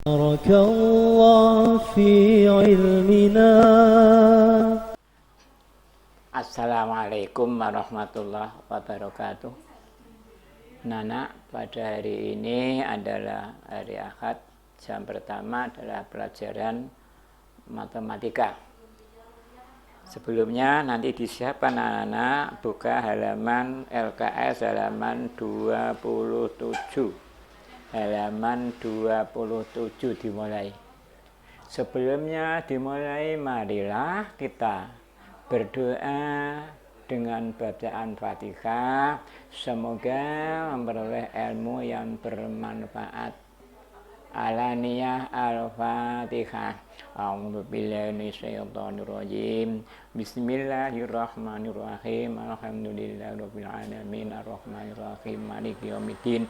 بارك الله في علمنا. Assalamualaikum warahmatullahi wabarakatuh. Nana, pada hari ini adalah hari Ahad. Jam pertama adalah pelajaran matematika. Sebelumnya nanti disiapkan anak-anak buka halaman LKS halaman 27. Halaman 27 dimulai. Sebelumnya dimulai, marilah kita berdoa dengan bacaan Fatihah, semoga memperoleh ilmu yang bermanfaat. Alaniyah al-Fatihah. A'udzubillahi minasyaitonirrajim. Bismillahirrahmanirrahim. Alhamdulillahirabbil alamin arrahmanirrahim maliki yaumiddin.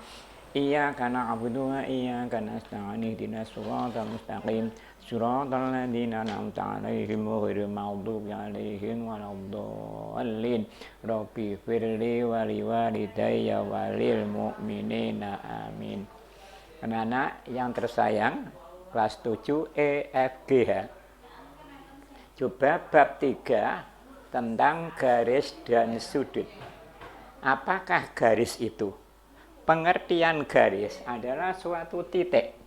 Iyyaka na'budu wa iyyaka nasta'in ihdinas siratal mustaqim siratal ladzina an'amta 'alaihim ghairil maghdubi 'alaihim waladdallin. Rabbi firli wa liwalidayya wa lil mu'minina amin. Anak-anak yang tersayang, kelas 7 EFGH. Coba bab 3 tentang garis dan sudut. Apakah garis itu? Pengertian garis adalah suatu titik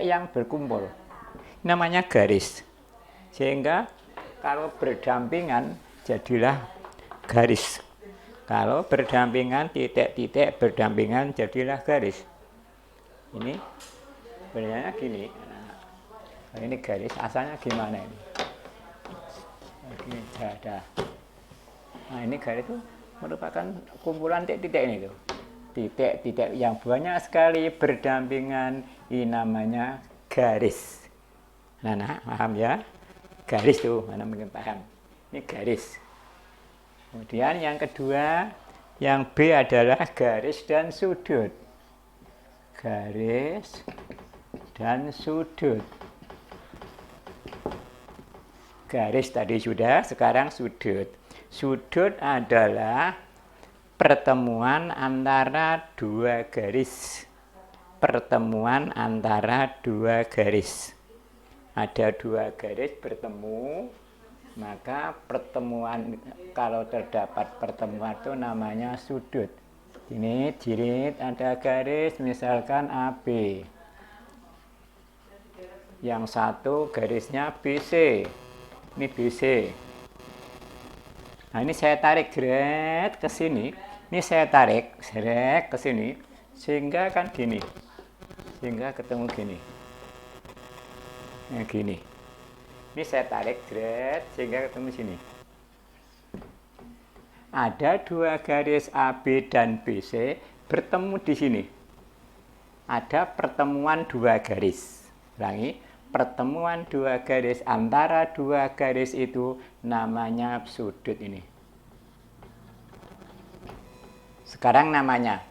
yang berkumpul. Namanya garis. Sehingga kalau berdampingan jadilah garis. Kalau berdampingan, titik-titik berdampingan jadilah garis. Ini sebenarnya gini. Nah, ini garis asalnya gimana ini? Gini, ada. Nah, ini garis itu merupakan kumpulan titik-titik ini tuh. Titik-titik yang banyak sekali berdampingan, ini namanya garis. Nah, paham ya? Garis tuh, mana mungkin paham. Ini garis. Kemudian yang kedua, yang B adalah garis dan sudut. Garis dan sudut. Garis tadi sudah, sekarang sudut. Sudut adalah pertemuan antara dua garis. Pertemuan antara dua garis. Ada dua garis bertemu, maka pertemuan, kalau terdapat pertemuan itu namanya sudut. Ini jirit ada garis, misalkan AB. Yang satu garisnya BC. Ini BC. Nah, ini saya tarik gret ke sini. Ini saya tarik seret ke sini sehingga kan gini. Sehingga ketemu gini. Nah, gini. Ini saya tarik gret sehingga ketemu sini. Ada dua garis AB dan BC bertemu di sini. Ada pertemuan dua garis. Ulangi, pertemuan dua garis antara dua garis itu namanya sudut ini. Sekarang namanya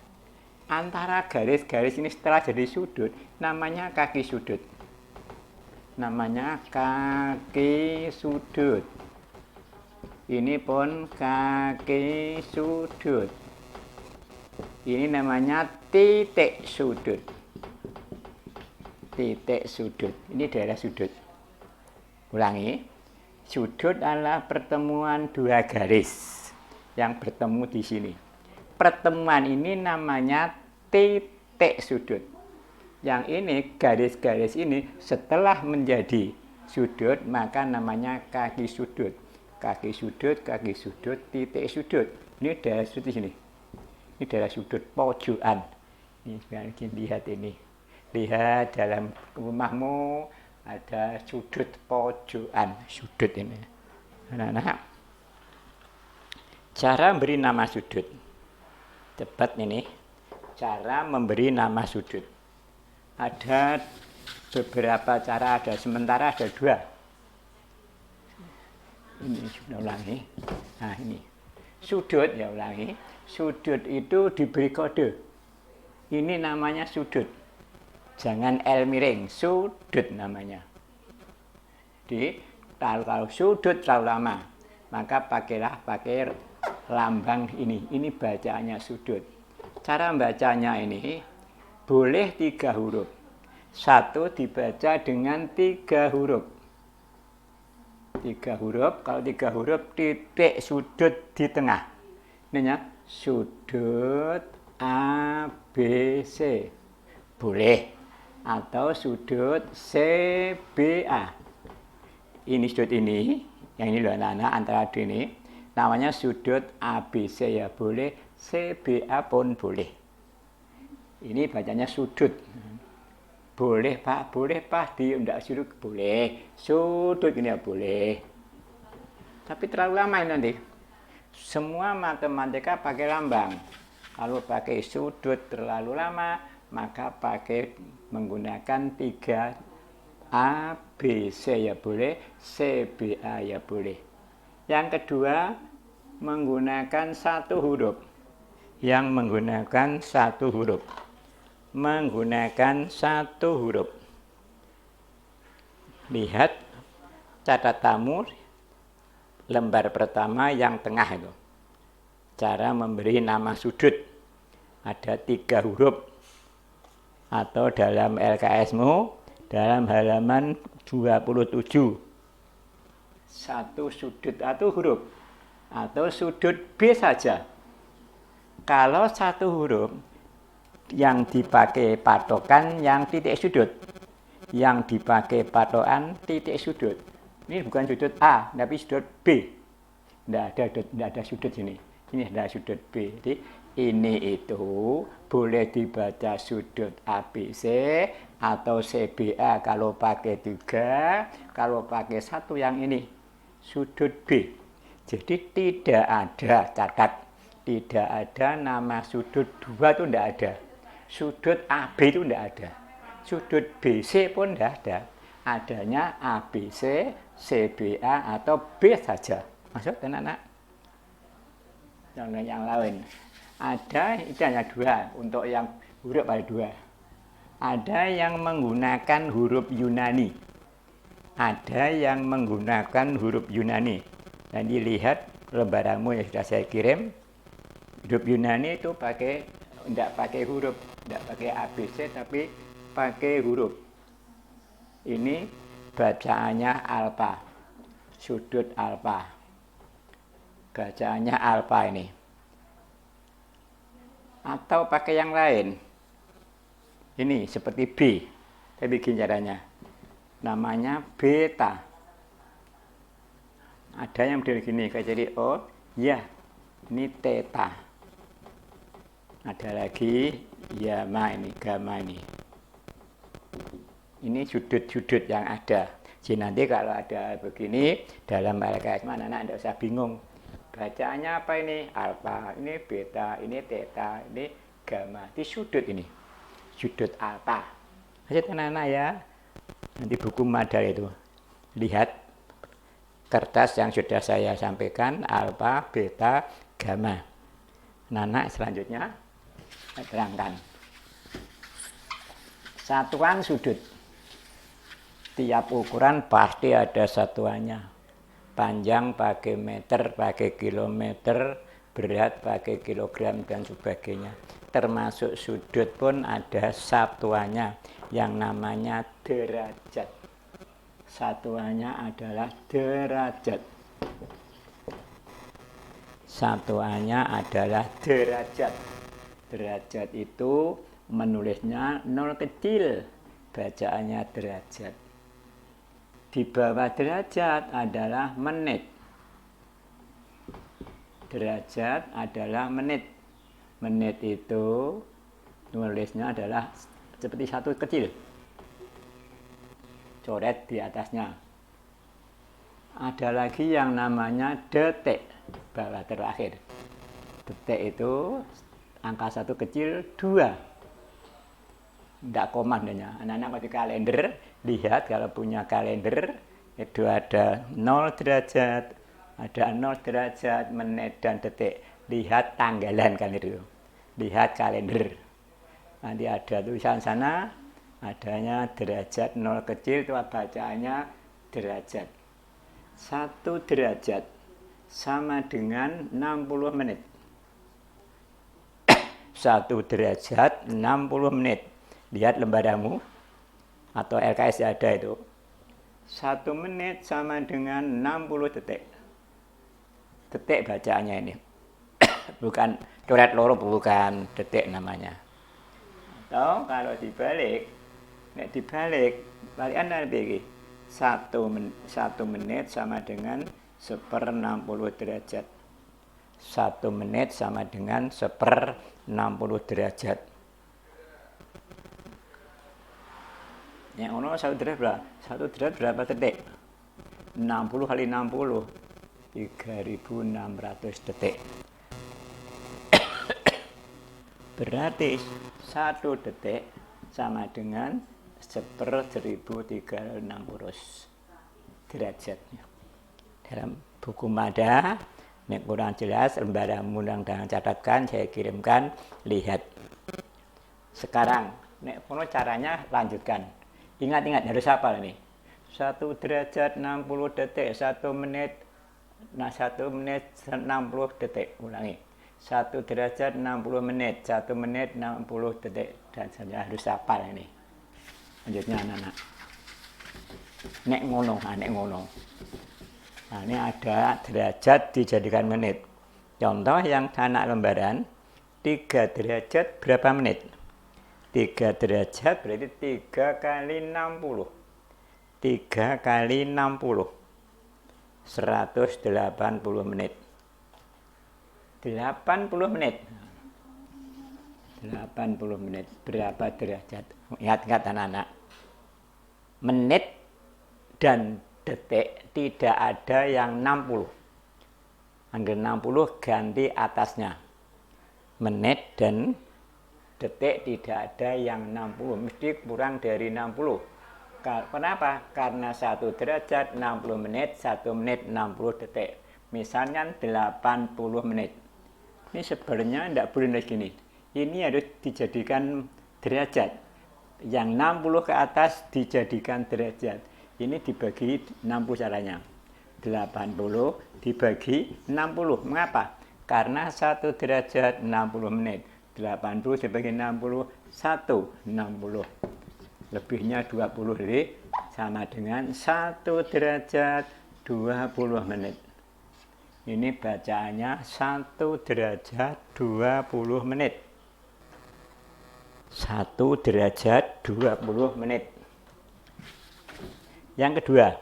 antara garis-garis ini setelah jadi sudut namanya kaki sudut. Namanya kaki sudut. Ini pun kaki sudut. Ini namanya titik sudut. Titik sudut. Ini daerah sudut. Ulangi. Sudut adalah pertemuan dua garis yang bertemu di sini. Pertemuan ini namanya titik sudut. Yang ini, garis-garis ini setelah menjadi sudut, maka namanya kaki sudut. Kaki sudut, titik sudut. Ini daerah sudut di sini. Ini daerah sudut pojokan. Ini lihat ini. Lihat dalam rumahmu ada sudut pojokan. Sudut ini. Nah, cara memberi nama sudut. Cepat ini. Cara memberi nama sudut. Ada beberapa cara, ada sementara ada dua. Ini sudah ulangi. Nah, ini sudut, ya ulangi. Sudut itu diberi kode. Ini namanya sudut. Jangan L miring, sudut namanya. Jadi kalau sudut terlalu lama, maka pakai lambang ini. Ini bacaannya sudut. Cara bacanya ini boleh 3 huruf. Satu dibaca dengan 3 huruf. 3 huruf, kalau 3 huruf titik sudut di tengah. Ini ya, sudut A, B, C. Boleh. Atau sudut C, B, A. Ini sudut ini, yang ini loh anak-anak antara ini, namanya sudut ABC ya boleh, CBA pun boleh. Ini bacanya sudut. Boleh Pak, tidak sudut boleh. Sudut ini ya boleh. Tapi terlalu lama ini nanti. Semua matematika pakai lambang. Kalau pakai sudut terlalu lama, maka pakai menggunakan 3 A, B, C ya boleh, C, B, A ya boleh. Yang kedua, menggunakan 1 huruf. Yang menggunakan 1 huruf. Menggunakan 1 huruf. Lihat catatamu lembar pertama yang tengah itu. Cara memberi nama sudut. Ada 3 huruf. Atau dalam LKS-mu, dalam halaman 27. 1 sudut atau huruf. Atau sudut B saja. Kalau 1 huruf, yang dipakai patokan yang titik sudut. Yang dipakai patokan titik sudut. Ini bukan sudut A, tapi sudut B. Tidak ada sudut sini. Ini ada sudut B. Jadi ini itu boleh dibaca sudut ABC atau CBA kalau pakai 3, kalau pakai 1 yang ini sudut B. Jadi tidak ada, catat, tidak ada nama sudut 2 itu tidak ada. Sudut AB itu tidak ada. Sudut BC pun tidak ada. Adanya ABC, CBA atau B saja. Masuk anak-anak? Yang lain. Ada, itu hanya 2. Untuk yang huruf ada 2. Ada yang menggunakan huruf Yunani. Ada yang menggunakan huruf Yunani. Dan dilihat lembaranmu yang sudah saya kirim. Huruf Yunani itu tidak pakai huruf, tidak pakai ABC, tapi pakai huruf. Ini bacaannya alfa, sudut alfa. Bacaannya alfa ini. Atau pakai yang lain. Ini seperti B. Saya bikin caranya. Namanya beta. Ada yang model gini, kayak jadi oh, ya, ini theta. Ada lagi gamma ini. Ini sudut-sudut yang ada. Jadi nanti kalau ada begini dalam LKS anak-anak tidak usah bingung. Bacaannya apa ini? Alfa, ini beta, ini theta, ini gamma. Di sudut ini. Sudut alfa. Lihat anak-anak ya. Nanti buku madal itu. Lihat kertas yang sudah saya sampaikan, alfa, beta, gamma. Anak-anak selanjutnya saya terangkan. Satuan sudut. Tiap ukuran pasti ada satuannya. Panjang pakai meter, pakai kilometer, berat pakai kilogram dan sebagainya. Termasuk sudut pun ada satuannya yang namanya derajat. Satuannya adalah derajat. Satuannya adalah derajat. Derajat itu menulisnya 0 kecil, bacaannya derajat. Di bawah derajat adalah menit. Derajat adalah menit. Menit itu nulisnya adalah seperti 1 kecil. Coret di atasnya. Ada lagi yang namanya detik, bawah terakhir. Detik itu angka 1 kecil 2. Tidak koma sebenarnya. Anak-anak pakai kalender, lihat kalau punya kalender, itu ada 0 derajat, ada 0 derajat, menit, dan detik. Lihat tanggalan kan itu. Lihat kalender. Nanti ada tulisan sana, adanya derajat 0 kecil, itu bacaannya derajat. 1 derajat sama dengan 60 menit. 1 derajat 60 menit. Lihat lembaranmu. atau LKS ada itu. 1 menit sama dengan 60 detik. Detik bacaannya ini. Bukan coret loro, bukan detik namanya. Atau kalau dibalik, balikan nanti 1 menit sama dengan 1/60 derajat. 1 menit sama dengan 1/60 derajat. Yang ono 1 derajat berapa? 1 derajat berapa detik? 60 kali 60, 3.600 detik. Berarti 1 detik sama dengan 1/1360 derajatnya. Dalam buku Mada, nek kurang jelas, lembaga undang-undang catatkan, saya kirimkan, lihat. Sekarang, nek kono caranya lanjutkan. Ingat-ingat, harus hafal nih. 1 derajat 60 detik, 1 menit, 1 menit 60 detik. Ulangi. 1 derajat 60 menit, 1 menit 60 detik. Dan saya harus hafal ini. Lanjutnya anak-anak. Nek ngono. Nah, ini ada derajat dijadikan menit. Contoh yang anak lembaran, 3 derajat berapa menit? 3 derajat berarti 3 kali 60. 3 kali 60. 180 menit. 80 menit. 80 menit. Berapa derajat? Ingat-ingat anak-anak. Menit dan detik tidak ada yang 60. Angka 60 ganti atasnya. Menit dan detik tidak ada yang 60, mesti kurang dari 60. Kenapa? Karena 1 derajat 60 menit, 1 menit 60 detik. Misalnya 80 menit. Ini sebenarnya tidak boleh gini. Ini harus dijadikan derajat. Yang 60 ke atas dijadikan derajat. Ini dibagi 60 caranya. 80 dibagi 60. Mengapa? Karena 1 derajat 60 menit. 80 dibagi 60, 160. Lebihnya 20, jadi sama dengan 1 derajat 20 menit. Ini bacaannya 1 derajat 20 menit. 1 derajat 20 menit. Yang kedua,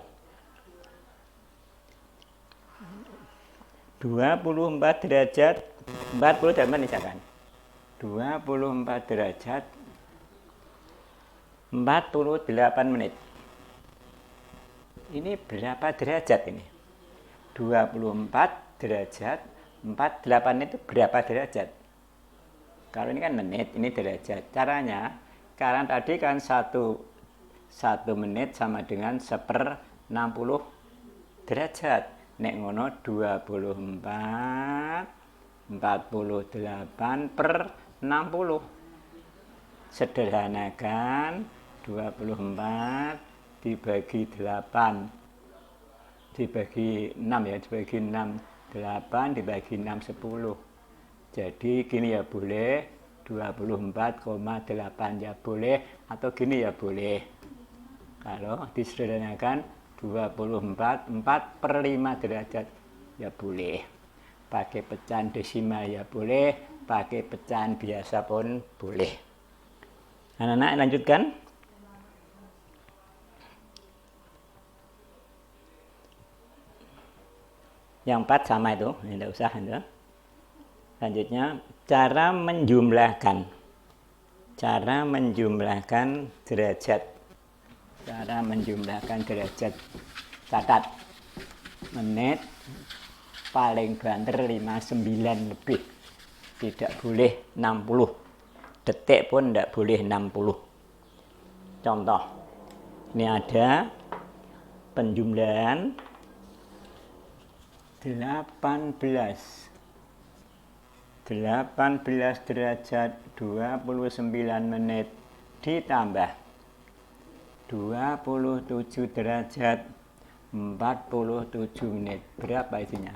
24 derajat 40 derajat misalkan. 24 derajat 48 menit. Ini berapa derajat ini? 24 derajat 48 itu berapa derajat? Kalau ini kan menit, ini derajat. Caranya, karena tadi kan 1 menit sama dengan 1/60 derajat. Nek ngono 24 48 per 60. Sederhanakan 24 dibagi 8 dibagi 6 ya, dibagi 6 8 dibagi 6 10. Jadi gini ya boleh, 24,8 ya boleh, atau gini ya boleh. Kalau disederhanakan 24 4/5 derajat ya boleh. Pakai pecahan desimal ya boleh, pakai pecahan biasa pun boleh. Anak-anak lanjutkan. Yang 4 sama itu, tidak usah. Selanjutnya, cara menjumlahkan. Cara menjumlahkan derajat. Cara menjumlahkan derajat. Catat. Menit paling banter 59 lebih. Tidak boleh 60. Detik pun tidak boleh 60. Contoh. Ini ada penjumlahan 18 derajat 29 menit ditambah 27 derajat 47 menit. Berapa isinya?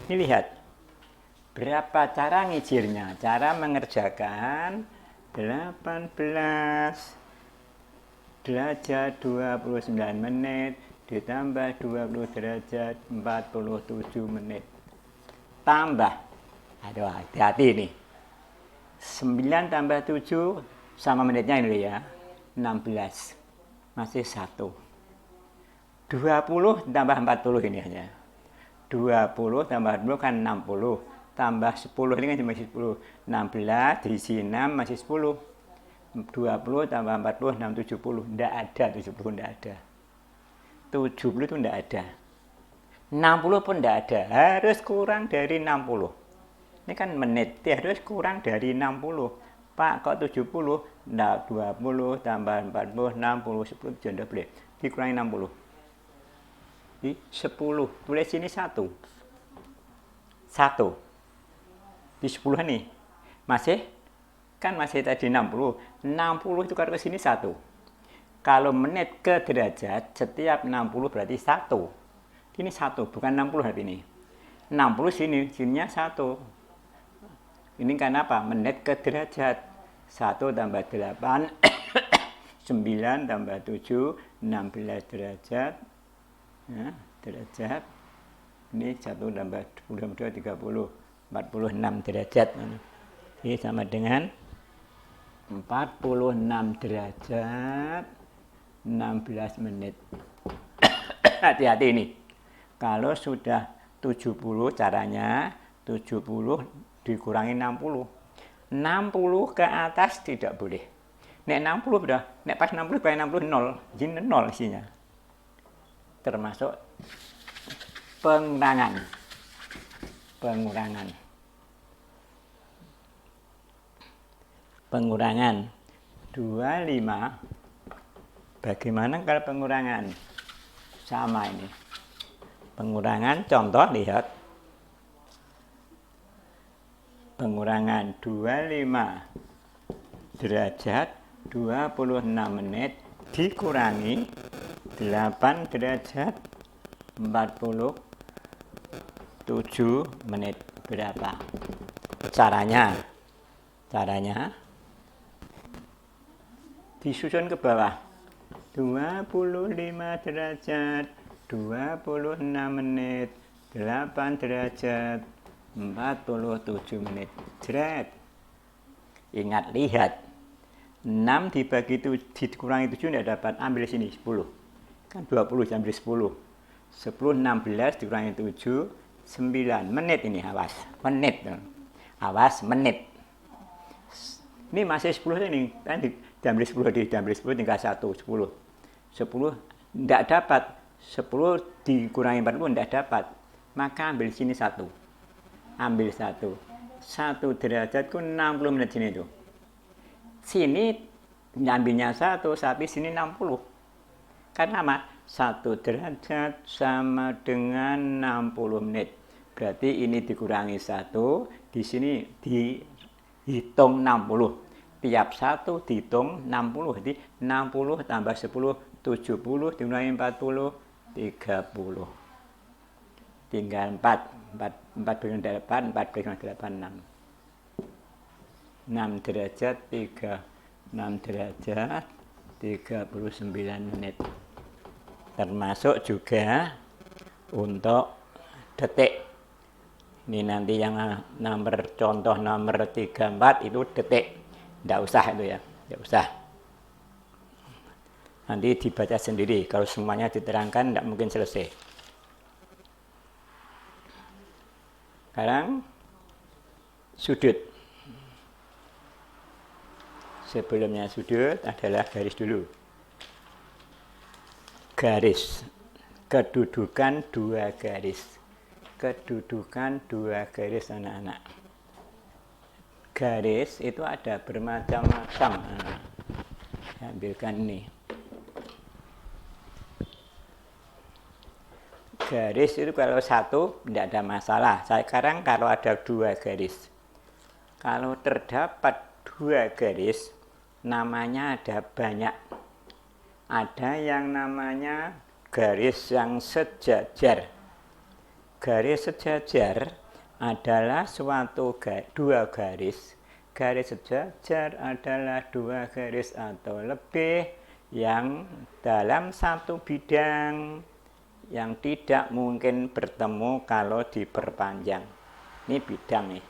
Ini lihat. Berapa cara ngijirnya? Cara mengerjakan 18 derajat 29 menit ditambah 20 derajat 47 menit. Tambah, aduh hati-hati nih. 9 tambah 7 sama menitnya ini ya, 16. Masih 1. 20 tambah 40 ini hanya. 20 tambah 20 kan 60. Tambah 10 ini kan masih 10. 16 diisi 6 masih 10. 20 tambah 40, 6, 70. Tidak ada 70, tidak ada. 70 itu tidak ada. 60 pun tidak ada. Harus kurang dari 60. Ini kan menit. Harus kurang dari 60. Pak, kok 70? Tidak, 20 tambah 40, 60, 10. Tidak boleh. Dikurangi 60. Di 10. Tulis sini 1. 1. Di 10 nih. Masih? Kan masih tadi 60. 60 itu kalau ke sini 1. Kalau menit ke derajat, setiap 60 berarti 1. Ini 1, bukan 60 hari ini. 60 sininya 1. Ini kan apa? Menit ke derajat. 1 tambah 8, 9 tambah 7, 16 derajat. Ya, derajat. Ini 1 tambah 22, 30, 46 derajat. Ini sama dengan 46 derajat 16 menit. Hati-hati ini. Kalau sudah 70 caranya 70 dikurangi 60. 60 ke atas tidak boleh. Nek 60 udah, nek pas 60 kurangi 60 0. Jadi 0 isinya. Termasuk pengurangan. Pengurangan 25. Bagaimana kalau pengurangan? Sama ini. Pengurangan contoh lihat. Pengurangan 25 derajat 26 menit dikurangi 8 derajat 47 menit berapa? Caranya disusun ke bawah. 25 derajat 26 menit 8 derajat 47 menit. Jret. Ingat, lihat. 6 dibagi 7 dikurangi 7 tidak dapat. Ambil sini 10. Kan 20 ambil 10. 10 16 dikurangi 7 9 menit ini, awas. Menit. Awas, menit. Ini masih 10 ini. Kan diambil 10 tinggal 1 10. 10 tidak dapat. 10 dikurangi 40 tidak dapat. Maka ambil sini 1. Ambil 1 derajatku 60 menit sini tuh. Sini ambilnya 1, tapi sini 60. Karena apa? 1 derajat sama dengan 60 menit. Berarti ini dikurangi 1, di sini dihitung 60. Tiap 1 dihitung 60. Jadi 60 tambah 10, 70 dikurangi 40, 30. Tinggal 4 bagi 8, 4 bagi 8, 6. 6 derajat, 6 derajat, 39 menit. Termasuk juga untuk detik. Ini nanti yang contoh nomor 34 itu detik. Tidak usah itu ya, tidak usah. Nanti dibaca sendiri. Kalau semuanya diterangkan tidak mungkin selesai. Sekarang sudut. Sebelumnya sudut adalah garis dulu. Garis. Kedudukan 2 garis. Kedudukan 2 garis anak-anak. Garis itu ada bermacam-macam. Ambilkan ini. Garis itu kalau 1 tidak ada masalah. Sekarang kalau ada 2 garis. Kalau terdapat 2 garis, namanya ada banyak. Ada yang namanya garis yang sejajar. Garis sejajar adalah suatu 2 garis. Garis sejajar adalah 2 garis atau lebih yang dalam satu bidang yang tidak mungkin bertemu kalau diperpanjang. Ini bidang nih.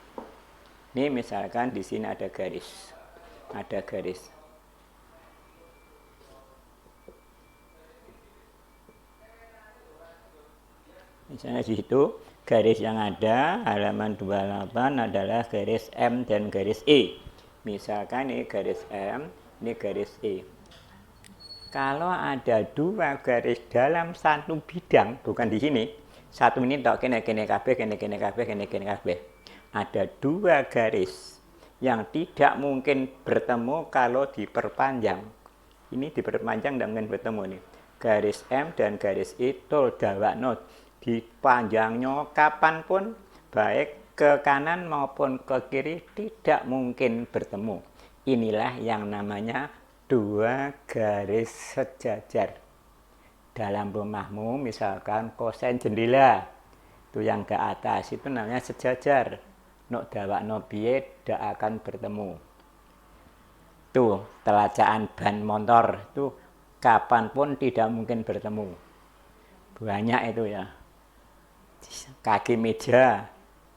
Ini misalkan di sini ada garis. Ada garis. Misalnya di situ garis yang ada halaman 28 adalah garis M dan garis E. Misalkan ini garis M, ini garis E. Kalau ada dua garis dalam satu bidang, bukan di sini, satu ini tok kene kabeh, kene kabeh. Ada dua garis yang tidak mungkin bertemu kalau diperpanjang. Ini diperpanjang dan mungkin bertemu nih. Garis M dan garis E tol dawakno dipanjangnya kapanpun, baik ke kanan maupun ke kiri tidak mungkin bertemu. Inilah yang namanya dua garis sejajar. Dalam rumahmu misalkan kosen jendela, itu yang ke atas itu namanya sejajar. Nok dawakno piye tidak akan bertemu. Tuh telacaan ban motor itu kapanpun tidak mungkin bertemu. Banyak itu ya. Kaki meja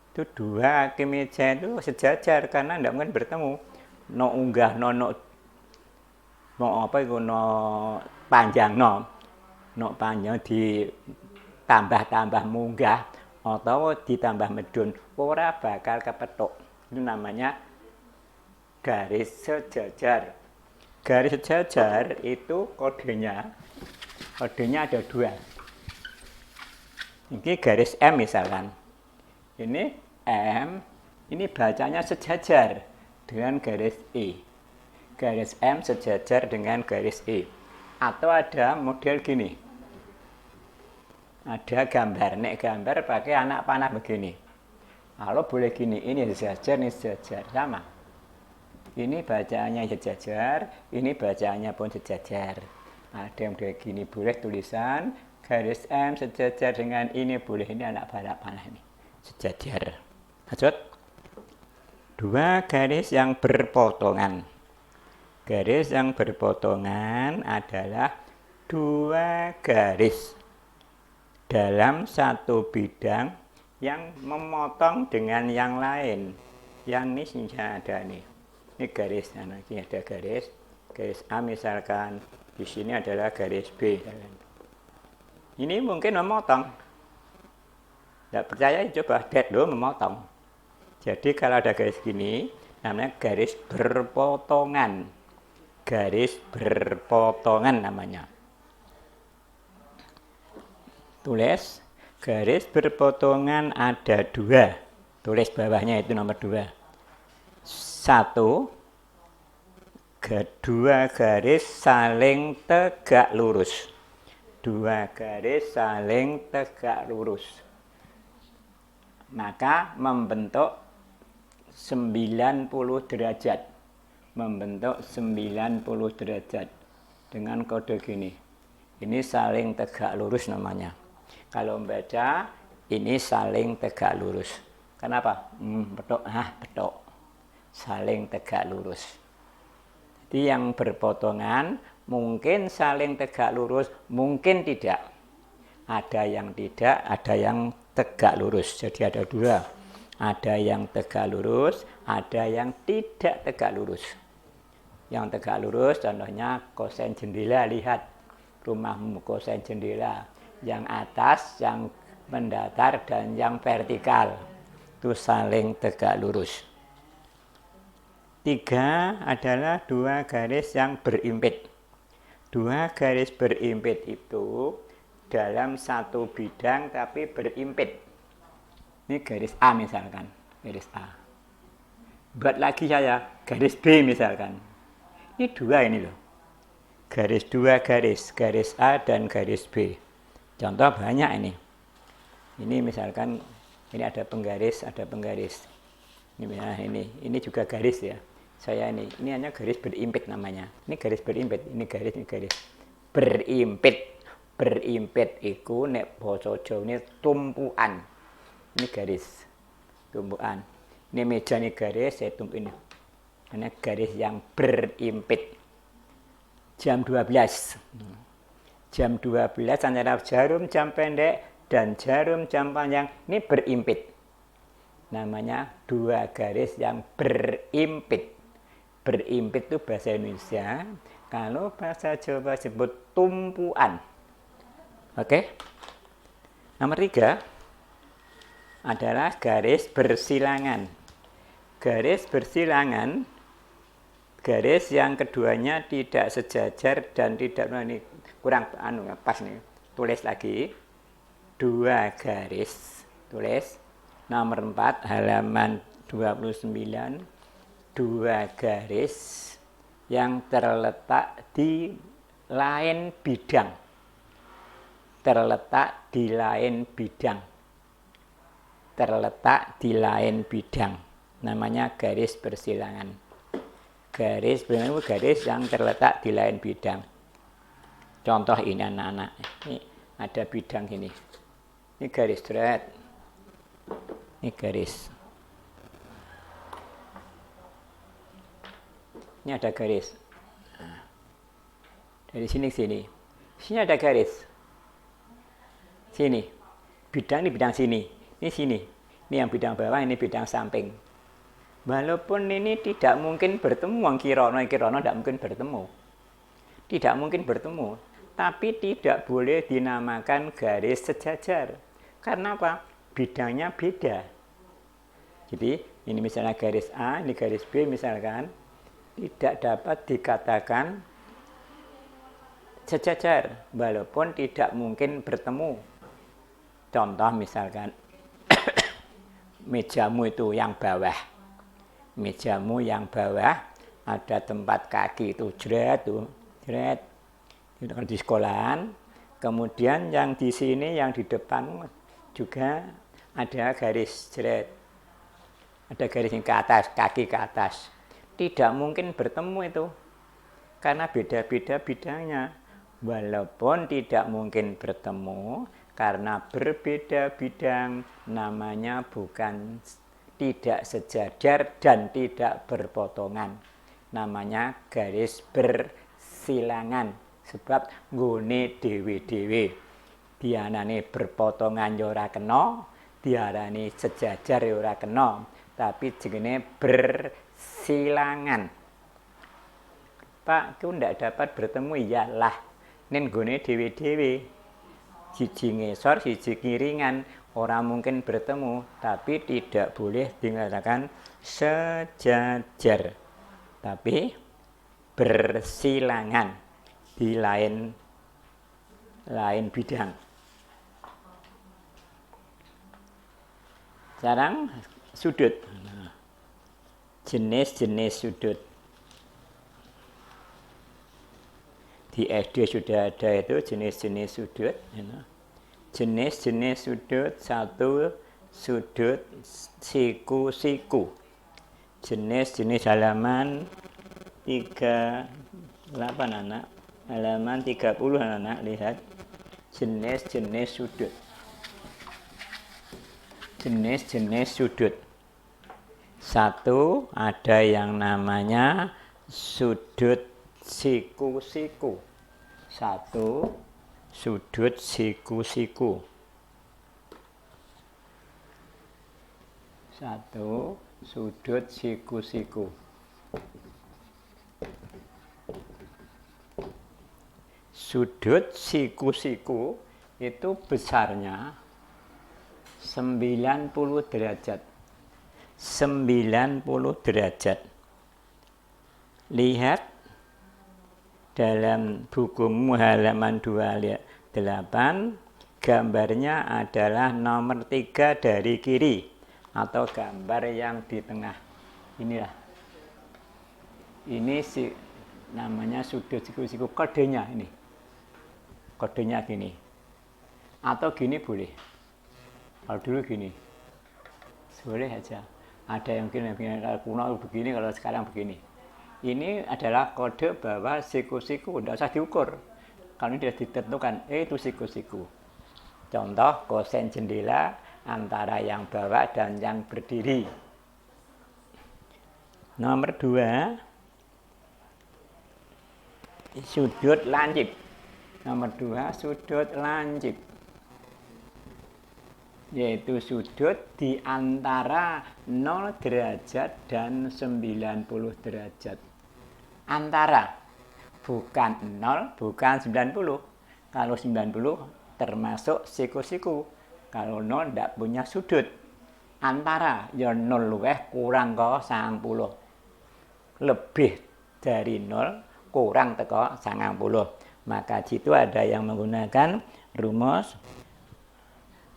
itu dua kaki meja itu sejajar karena tidak mungkin bertemu. No unggah no apa itu no panjang ditambah munggah atau ditambah medun ora bakal kepethuk. Itu namanya garis sejajar. Garis sejajar itu kodenya ada dua. Ini garis M misalkan. Ini M, ini bacanya sejajar dengan garis E. Garis M sejajar dengan garis E. Atau ada model gini. Ada gambar, nek gambar pakai anak panah begini. Kalau boleh gini, ini sejajar, ini sejajar, sama. Ini bacaannya sejajar, ini bacaannya pun sejajar. Ada yang begini, boleh tulisan garis M sejajar dengan ini, boleh ini anak panah ini. Sejajar. Lanjut. Dua garis yang berpotongan. Garis yang berpotongan adalah dua garis dalam satu bidang yang memotong dengan yang lain. Yang ini sudah ada nih. Ini garis, nah, ini ada garis A misalkan, di sini adalah garis B. Ini mungkin memotong. Tidak percaya coba lihat dulu memotong. Jadi kalau ada garis gini, namanya garis berpotongan. Garis berpotongan namanya. Tulis, garis berpotongan ada dua. Tulis bawahnya itu nomor 2. Satu, kedua garis saling tegak lurus. Dua garis saling tegak lurus. Maka membentuk 90 derajat. Membentuk 90 derajat. Dengan kode gini. Ini saling tegak lurus namanya. Kalau membaca, ini saling tegak lurus. Kenapa? Betok. Saling tegak lurus. Jadi yang berpotongan mungkin saling tegak lurus, mungkin tidak. Ada yang tidak, ada yang tegak lurus. Jadi ada dua. Ada yang tegak lurus, ada yang tidak tegak lurus. Yang tegak lurus contohnya kosen jendela, lihat rumahmu kosen jendela. Yang atas, yang mendatar, dan yang vertikal. Itu saling tegak lurus. 3 adalah dua garis yang berimpit. Dua garis berimpit itu dalam satu bidang tapi berimpit. Ini garis A misalkan, garis A. Buat lagi saya, garis B misalkan. Ini dua ini loh. Dua garis A dan garis B. Contoh banyak ini. Ini misalkan, ini ada penggaris. Ini juga garis ya. Saya ini hanya garis berimpit namanya. Ini garis berimpit, ini garis. Berimpit iku nek basa Jawa ini tumpukan. Ini garis tumpukan. Ini meja ini garis, saya tumpuk ini. Karena garis yang berimpit. jam 12. Jam 12 antara jarum jam pendek dan jarum jam panjang ini berimpit. Namanya 2 garis yang berimpit. Berimpit itu bahasa Indonesia. Kalau bahasa Jawa sebut tumpuan. Oke. Nomor 3 adalah garis bersilangan. Garis bersilangan, garis yang keduanya tidak sejajar dan tidak, ini kurang pas nih. Tulis lagi 2 garis. Tulis nomor 4 halaman 29, 2 garis yang terletak di lain bidang. Terletak di lain bidang. Terletak di lain bidang. Namanya garis bersilangan. Garis bersilangan itu garis yang terletak di lain bidang. Contoh ini anak-anak. Ini ada bidang ini. Ini garis thread. Ini garis. Ini ada garis. Nah, dari sini ke sini. Sini ada garis. Sini. Bidang ini bidang sini. Ini sini. Ini yang bidang bawah, ini bidang samping. Walaupun ini tidak mungkin bertemu, Kirono tidak mungkin bertemu. Tidak mungkin bertemu. Tapi tidak boleh dinamakan garis sejajar. Karena apa? Bidangnya beda. Jadi ini misalnya garis A, ini garis B misalkan. Tidak dapat dikatakan sejajar, walaupun tidak mungkin bertemu. Contoh misalkan, mejamu itu yang bawah. Mejamu yang bawah, ada tempat kaki itu, jret. Itu kan di sekolahan. Kemudian yang di sini, yang di depan juga ada garis jret. Ada garis yang ke atas, kaki ke atas. Tidak mungkin bertemu itu, karena beda-beda bidangnya. Walaupun tidak mungkin bertemu, karena berbeda bidang, namanya bukan tidak sejajar dan tidak berpotongan. Namanya garis bersilangan. Sebab nggone dewe-dewe. Diarani berpotongan ya ora kena, diarani sejajar ya ora kena, tapi jenenge bersilangan. Pak, itu ndak dapat bertemu, iyalah. Nen nggone dewe-dewe. Siji ngesor, siji kiringan, orang mungkin bertemu, tapi tidak boleh dikatakan sejajar. Tapi bersilangan di lain bidang. Sekarang sudut. Jenis-jenis sudut. Di SD sudah ada itu jenis-jenis sudut. Jenis-jenis sudut, 1 sudut siku-siku. Jenis-jenis halaman 38 anak. Halaman 30 anak, lihat. Jenis-jenis sudut. Jenis-jenis sudut. 1 ada yang namanya sudut siku-siku. 1 sudut siku-siku. 1 sudut siku-siku. Sudut siku-siku itu besarnya 90 derajat. 90 derajat. Lihat dalam bukumu halaman 28, gambarnya adalah nomor 3 dari kiri atau gambar yang di tengah. Inilah. Ini namanya sudut siku-siku, kodenya ini. Kodenya gini. Atau gini boleh. Kalau dulu gini. Boleh aja. Ada yang begini, kalau kuno begini, kalau sekarang begini. Ini adalah kode bahwa siku-siku, tidak usah diukur. Kalau ini sudah ditentukan, itu siku-siku. Contoh kosen jendela antara yang bawah dan yang berdiri. Nomor 2, sudut lancip. Nomor 2 sudut lancip, yaitu sudut di antara 0 derajat dan 90 derajat. Antara, bukan 0, bukan 90. Kalau 90 termasuk siku-siku. Kalau 0 tidak punya sudut. Antara, ya 0 luweh kurang ke 90. Lebih dari 0 kurang teko 90. Maka di situ ada yang menggunakan rumus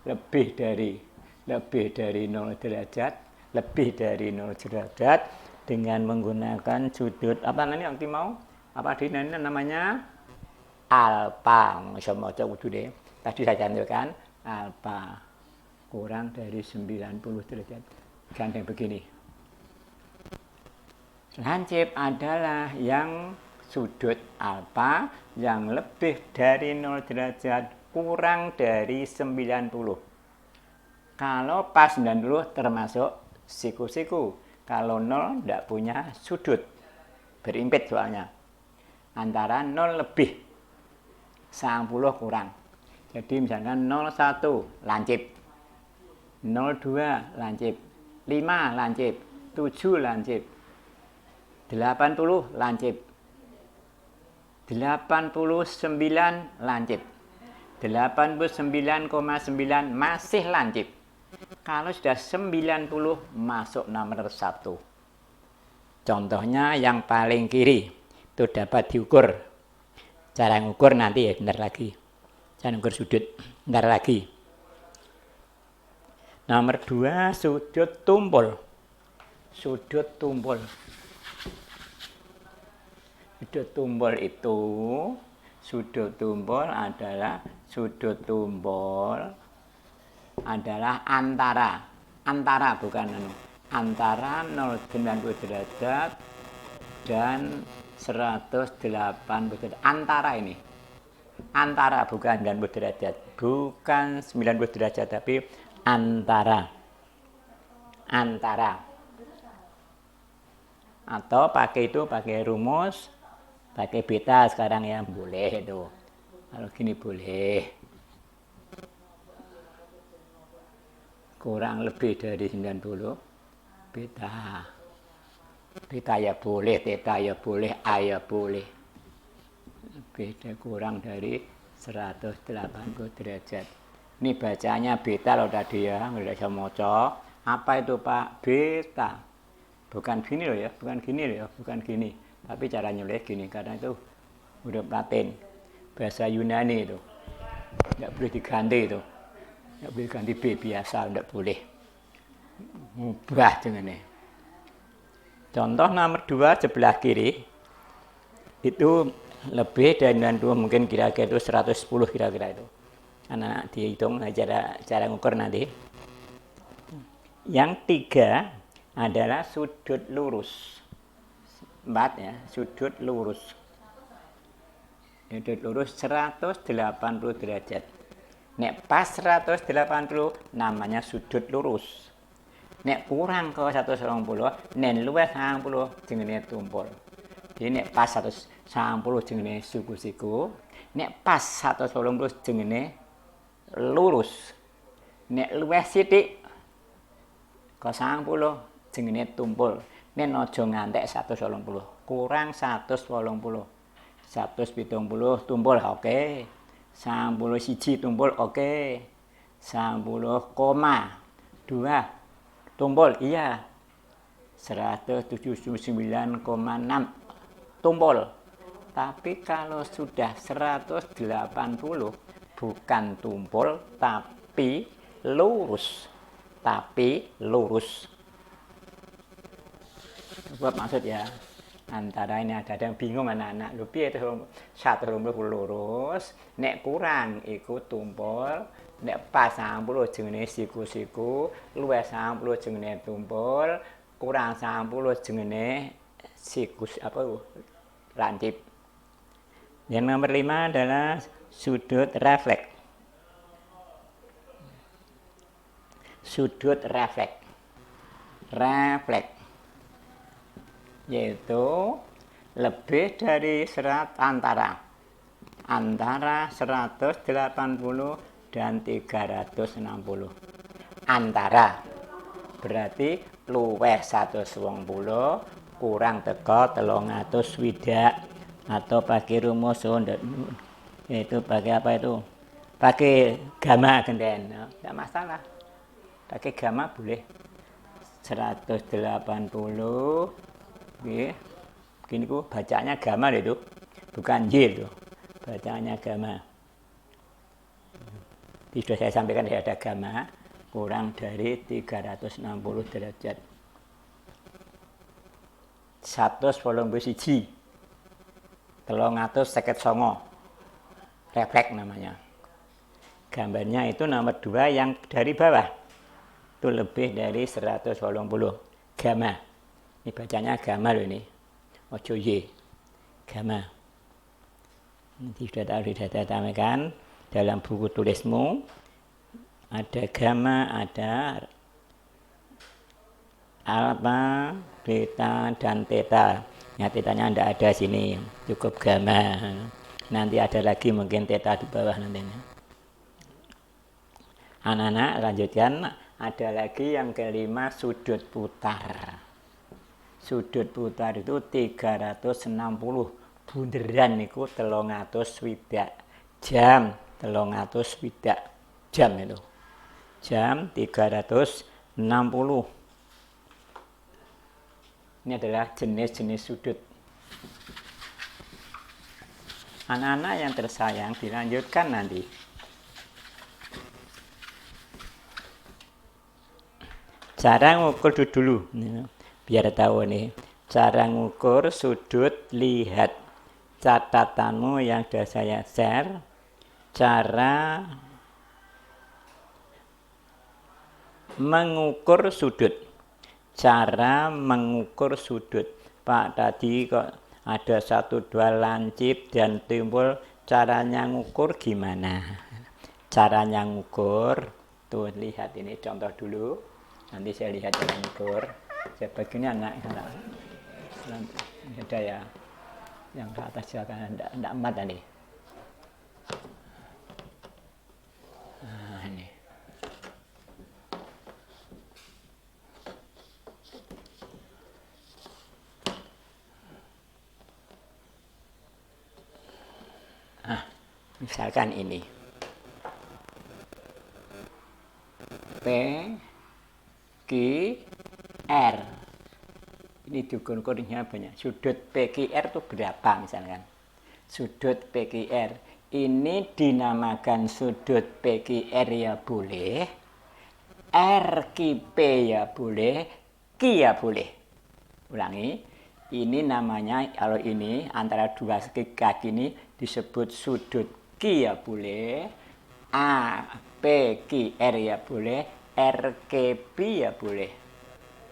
lebih dari 0 derajat, lebih dari 0 derajat dengan menggunakan sudut apa nanti mau? Apa di namanya? Alfa. Maca kudu tadi saya cantumkan alfa kurang dari 90 derajat. Gandeng begini. Lancip adalah yang sudut alfa yang lebih dari 0 derajat kurang dari 90. Kalau pas 90 termasuk siku-siku. Kalau 0 tidak punya sudut. Berimpit soalnya. Antara 0 lebih 90 kurang. Jadi misalkan 01 lancip. 02 lancip. 5 lancip. 7 lancip. 80 lancip. 89 lancip. 89,9 masih lancip. Kalau sudah 90 masuk nomor 1. Contohnya yang paling kiri itu dapat diukur. Cara ngukur nanti ya bentar lagi. Cara ngukur sudut bentar lagi. Nomor 2 sudut tumpul. Sudut tumpul. Sudut tumpul itu, sudut tumpul adalah antara bukan antara 0,90 derajat dan 180 derajat. Antara bukan 90 derajat, bukan 90 derajat tapi antara. Atau pakai rumus, pakai beta sekarang ya boleh itu. Kalau gini boleh. Kurang lebih dari 90 beta. Beta ya boleh, theta ya boleh, A ya boleh. Beda kurang dari 180 derajat. Ini bacanya beta loh tadi ya, nggak bisa moco. Apa itu Pak? Beta. Bukan gini loh ya, bukan gini. Tapi cara nyulik gini, karena itu udah Latin. Bahasa Yunani itu. Nggak boleh diganti itu. Nggak boleh ganti B biasa, nggak boleh. Mubah dengan ini. Contoh nomor 2 sebelah kiri. Itu lebih dari 90, mungkin kira-kira itu 110 kira-kira itu. Karena dihitung cara ngukur nanti. Yang 3 adalah sudut lurus. 4 ya, sudut lurus. Sudut lurus 180 derajat. Nek pas 180 namanya sudut lurus. Nek kurang ke 180, nek luwih 90 jenenge tumpul. Jadi nek pas 190 jenenge siku-siku, nek pas 180 jenenge lurus. Nek luwih sithik ke 90 jenenge tumpul. Nek aja ngantek 180, kurang 180. 170 tumpul oke. 91 tumpul oke. 10,2 tumpul iya. 179,6 tumpul. Tapi kalau sudah 180 bukan tumpul tapi lurus. Buat maksud ya. Antara ini ada yang bingung anak-anak. Lho piye itu 180 lurus, nek kurang iku tumpul, nek pas 90 jenenge siku-siku, luwih 90 jenenge tumpul, kurang 90 jenenge sikus lancip. Yang nomor 5 adalah sudut refleks. Sudut refleks yaitu lebih dari antara 180 dan 360. Antara berarti luweh 120 kurang teko 360 atau pakai rumus yaitu pakai apa itu? Pakai gamma genden, tidak masalah. Pakai gamma boleh 180. Begini ku bacanya gamma itu, bukan Y itu. Bacanya gamma. Sudah saya sampaikan ada gamma kurang dari 360 derajat. 181 359 refleks namanya. Gambarnya itu nomor 2 yang dari bawah. Itu lebih dari 180 gamma. Ini bacanya gamma loh ini. Ojo Y. Gamma. Nanti sudah saya sampaikan dalam buku tulismu ada gamma, ada alpha, beta, dan theta. Ya, tetanya tidak ada sini, cukup gamma. Nanti ada lagi mungkin theta di bawah nantinya. Anak-anak lanjutkan, ada lagi yang kelima sudut putar. Sudut putar itu 360. Bunderan niku 360 jam, 360 jam itu. Jam 360. Ini adalah jenis-jenis sudut. Anak-anak yang tersayang dilanjutkan nanti. Cara ngukur dulu, biar tahu nih. Cara ngukur sudut lihat. Catatanmu yang sudah saya share. Cara mengukur sudut. Cara mengukur sudut. Pak, tadi kok ada 1-2 lancip dan timbul, caranya ngukur gimana? Caranya ngukur, tuh lihat ini contoh dulu. Nanti saya lihat cara ngukur. Saya begini anak ada ya. Yang ke atas silakan, enggak emat tadi. Nah, ini. Misalkan ini. P, Q, R. Ini diukur-ukurnya banyak. Sudut PQR itu berapa misalkan? Sudut PQR. Ini dinamakan sudut PQR ya boleh. RQP ya boleh. Q ya boleh. Ulangi. Ini namanya, kalau ini antara dua kaki ini disebut sudut Q ya boleh. A, P, Q, R ya boleh. RQP ya boleh.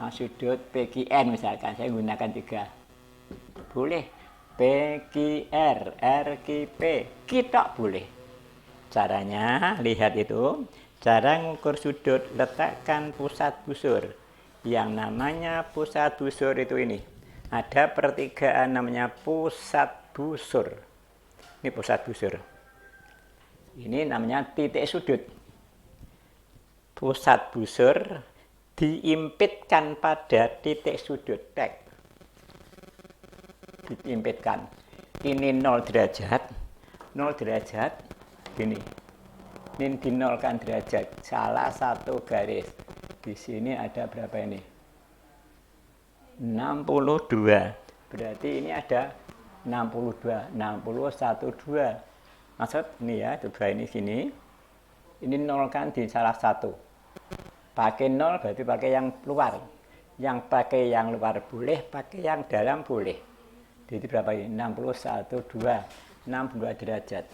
Nah, sudut PQR misalkan saya gunakan 3 boleh, PQR, RQP kita boleh. Caranya lihat itu, cara mengukur sudut, letakkan pusat busur. Yang namanya pusat busur itu ini, ada pertigaan namanya pusat busur. Ini pusat busur, ini namanya titik sudut. Pusat busur diimpitkan pada titik sudut tek. Diimpitkan. Ini 0 derajat. 0 derajat. Gini. Ini dinolkan derajat. Salah satu garis. Di sini ada berapa ini? 62. Berarti ini ada 62. 61, 2. Maksud ini ya. Coba ini sini. Ini nolkan di salah satu. Pakai 0 berarti pakai yang luar. Yang pakai yang luar boleh, pakai yang dalam boleh. Jadi berapa ini? 61, 2. 62 derajat.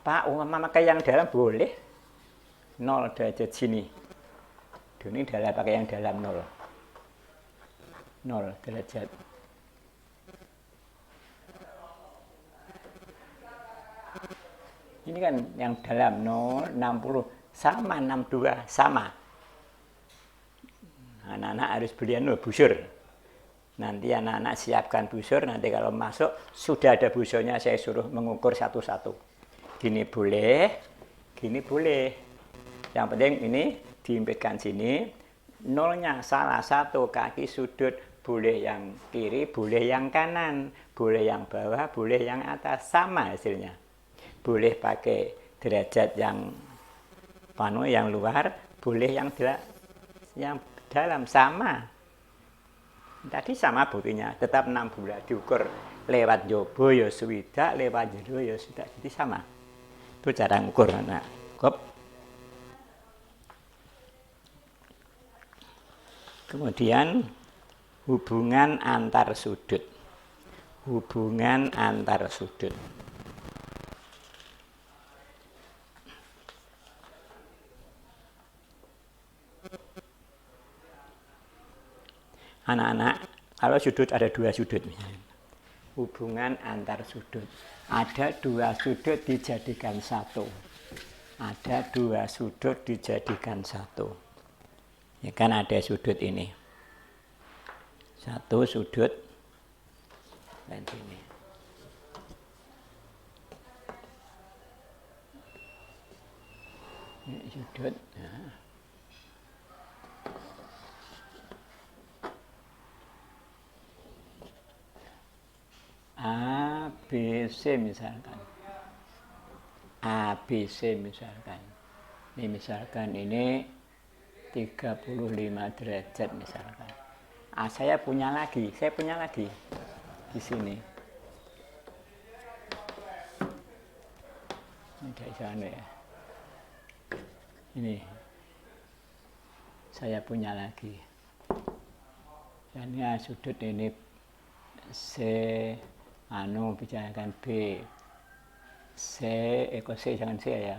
Pak, umpama pakai yang dalam boleh. 0 derajat sini. Ini dalam pakai yang dalam 0. 0 derajat. Ini kan yang dalam 0, 60. Sama 62, sama. Anak-anak harus beli busur. Nanti anak-anak siapkan busur, nanti kalau masuk sudah ada busurnya, saya suruh mengukur satu-satu. Gini boleh, gini boleh. Yang penting ini diimpitkan sini, nolnya salah satu kaki sudut, boleh yang kiri, boleh yang kanan, boleh yang bawah, boleh yang atas, sama hasilnya. Boleh pakai derajat yang yang luar, boleh yang dalam, sama. Tadi sama buktinya, tetap 6 bulan diukur lewat jobo ya swidak, lewat jero ya swidak, jadi sama. Itu cara ngukur anak. Kemudian hubungan antar sudut. Hubungan antar sudut. Anak-anak, kalau sudut ada 2 sudut misalnya. Hubungan antar sudut. Ada 2 sudut dijadikan satu. Ada 2 sudut dijadikan satu. Ya kan ada sudut ini. Satu sudut dan ini. Ini sudut. Ya. A, B, C misalkan. A, B, C misalkan. Ini misalkan ini 35 derajat misalkan. Saya punya lagi di sini. Ini dari sana ya. Ini saya punya lagi. Dan ya sudut ini C, bicarakan B, C, C jangan C ya,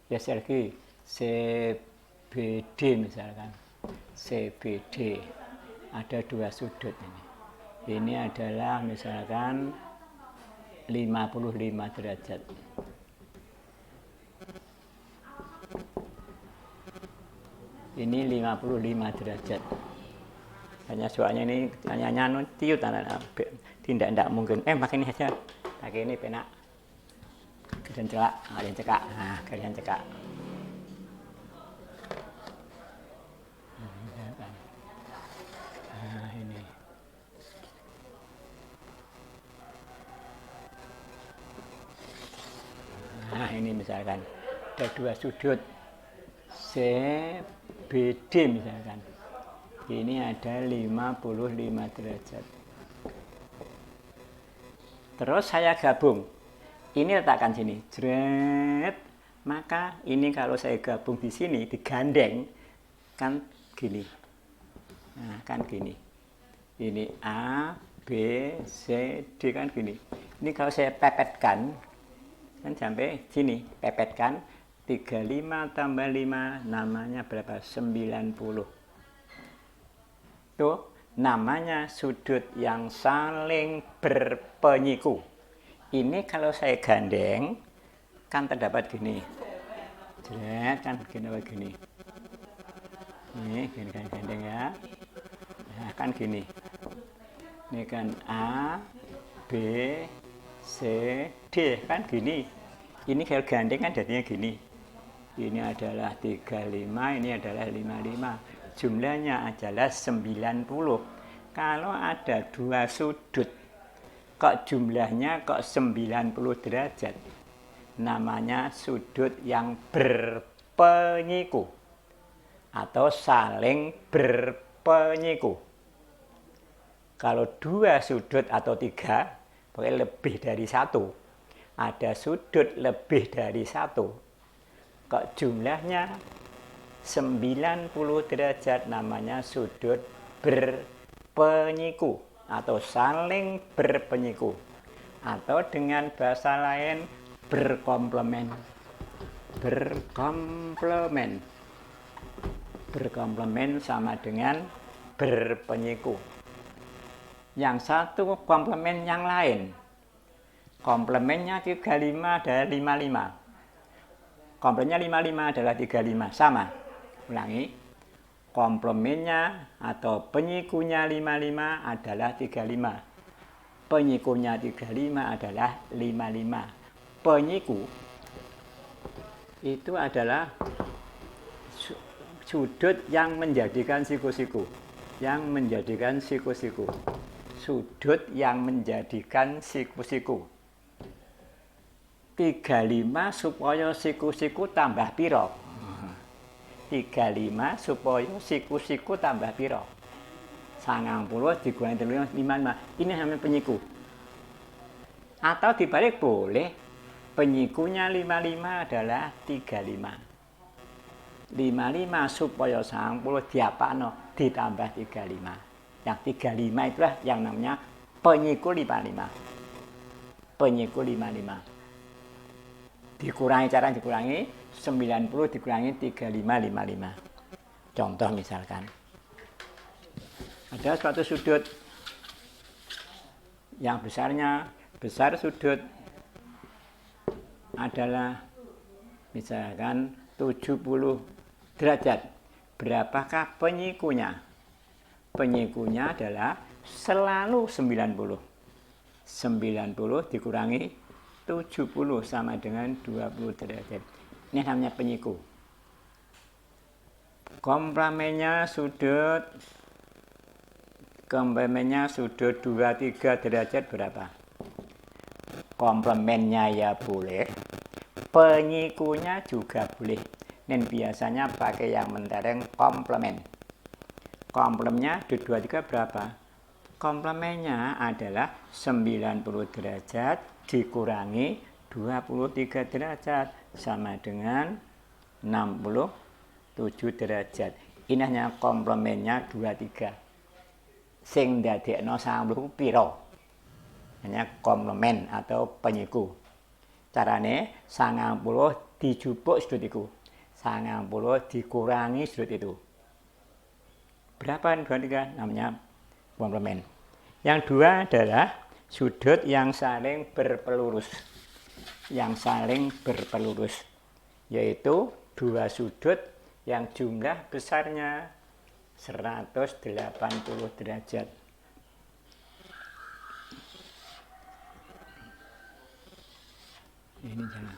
geser lagi, CBD misalkan, CBD, ada 2 sudut ini. Ini adalah misalkan 55 derajat. Ini 55 derajat. Hanya soalnya ini hanya tiut anak-anak. Tidak mungkin. Pakai ini saja. Pakai ini penak. Kalian celak, kalian cekak. Nah, kalian cekak. Nah, ini. Nah, ini misalkan ada 2 sudut. CBD misalkan. Ini ada 55 derajat. Terus saya gabung. Ini letakkan sini. Jret. Maka ini kalau saya gabung di sini, digandeng, kan gini. Nah, kan gini. Ini A, B, C, D kan gini. Ini kalau saya pepetkan, kan sampai sini. Pepetkan, 35 tambah 5, namanya berapa? 90. Itu namanya sudut yang saling berpenyiku. Ini kalau saya gandeng kan terdapat gini. Jret kan begini. Ini gini kan gandeng ya. Nah, kan gini. Ini kan A, B, C, D kan gini. Ini kalau gandeng kan jadinya gini. Ini adalah 35, ini adalah 55. Jumlahnya adalah 90. Kalau ada 2 sudut, kok jumlahnya kok 90 derajat? Namanya sudut yang berpenyiku atau saling berpenyiku. Kalau 2 sudut atau 3, pokoknya lebih dari 1. Ada sudut lebih dari 1. Kok jumlahnya 90 derajat, namanya sudut berpenyiku atau saling berpenyiku, atau dengan bahasa lain berkomplemen. Berkomplemen sama dengan berpenyiku. Yang satu komplemen yang lain. Komplemennya 35 adalah 55. Komplemennya 55 adalah 35, sama. Ulangi. Komplemennya atau penyikunya 55 adalah 35. Penyikunya 35 adalah 55. Penyiku itu adalah sudut yang menjadikan siku-siku. Yang menjadikan siku-siku. Sudut yang menjadikan siku-siku. 35 supaya siku-siku tambah piro? 35 supaya siku-siku tambah piro? 90 dikurangi 55. Ini namanya penyiku. Atau dibalik boleh. Penyikunya 55 adalah 35. 55 supaya 90 diapakno ditambah 35. Yang 35 itulah yang namanya penyiku 55. Penyiku 55. Dikurangi, cara dikurangi 90 dikurangi 35, 55. Contoh misalkan ada suatu sudut yang besar sudut adalah misalkan 70 derajat. Berapakah penyikunya? Penyikunya adalah selalu 90. 90 dikurangi 70 sama dengan 20 derajat. Ini namanya penyiku. Komplemennya sudut 23 derajat berapa? Komplemennya ya boleh. Penyikunya juga boleh. Dan biasanya pakai yang mentereng komplemen. Komplemennya 23 berapa? Komplemennya adalah 90 derajat dikurangi 23 derajat sama dengan 67 derajat. Ini hanya komplemennya 23. Sing dadekno 90 piro? Hanya komplemen atau penyiku. Carane 90 dijupuk sudut iku. 90 dikurangi sudut itu. Berapa 23? Namanya komplemen. Yang dua adalah sudut yang saling berpelurus. Yang saling berpelurus. Yaitu dua sudut yang jumlah besarnya 180 derajat. Ini jangan.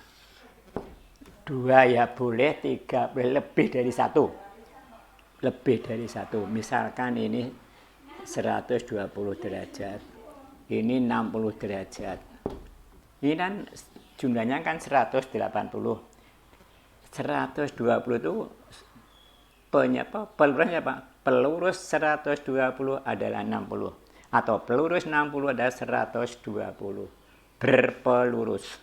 Dua ya boleh, tiga boleh, lebih dari satu. Lebih dari satu. Misalkan ini 120 derajat. Ini 60 derajat. Ini kan jumlahnya kan 180. 120 itu pelurusnya apa? Pelurus 120 adalah 60. Atau pelurus 60 adalah 120. Berpelurus.